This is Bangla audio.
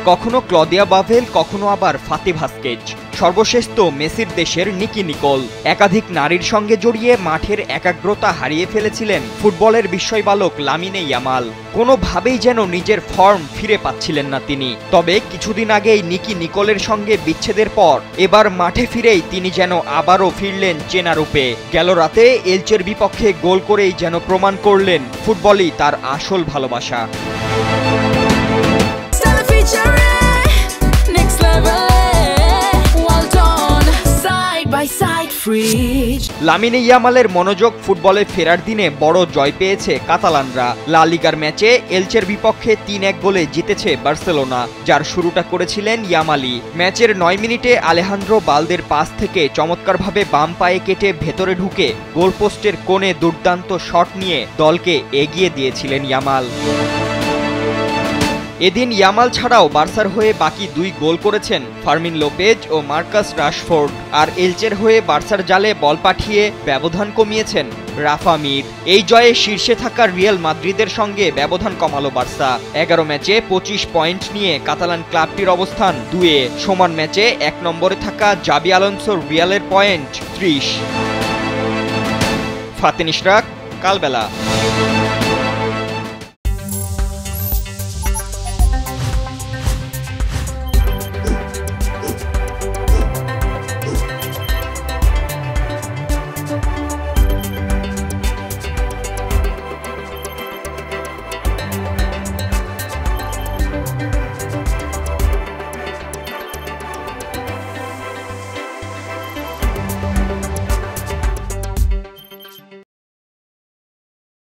কখনো ক্লদিয়া বাভেল, কখনো আবার ফাতি ভাস্কেজ, সর্বশেষ তো মেসির দেশের নিকি নিকোল। একাধিক নারীর সঙ্গে জড়িয়ে মাঠের একাগ্রতা হারিয়ে ফেলেছিলেন ফুটবলের বিস্ময় বালক লামিনে ইয়ামাল। কোনোভাবেই যেন নিজের ফর্ম ফিরে পাচ্ছিলেন না তিনি। তবে কিছুদিন আগেই নিকি নিকোলের সঙ্গে বিচ্ছেদের পর এবার মাঠে ফিরেই তিনি যেন আবারও ফিরলেন চেনা রূপে। গেল রাতে এলচের বিপক্ষে গোল করেই যেন প্রমাণ করলেন ফুটবলই তার আসল ভালোবাসা। লামিনে ইয়ামালের মনোযোগ ফুটবলে ফেরার দিনে বড় জয় পেয়েছে কাতালানরা। লা লিগার ম্যাচে এলচের বিপক্ষে ৩-১ গোলে জিতেছে বার্সেলোনা, যার শুরুটা করেছিলেন ইয়ামালি। ম্যাচের ৯ মিনিটে আলেহান্দ্রো বালদের পাস থেকে চমৎকারভাবে বাম পায়ে কেটে ভেতরে ঢুকে গোলপোস্টের কোণে দুর্দান্ত শট নিয়ে দলকে এগিয়ে দিয়েছিলেন ইয়ামাল। এদিন ইয়ামাল ছাড়াও বার্সার হয়ে বাকি ২ গোল করেছেন ফার্মিন লোপেজ ও মার্কাস রাশফোর্ড। আর এলচের হয়ে বার্সার জালে বল পাঠিয়ে ব্যবধান কমিয়েছেন রাফা মির। এই জয়ে শীর্ষে থাকা রিয়াল মাদ্রিদের সঙ্গে ব্যবধান কমালো বার্সা। ১১ ম্যাচে ২৫ পয়েন্ট নিয়ে কাতালান ক্লাবটির অবস্থান ২-এ। সমান ম্যাচে ১ নম্বরে থাকা জাবি আলোনসোর রিয়ালের পয়েন্ট ৩০। ফাতেন ইশরাক, কালবেলা।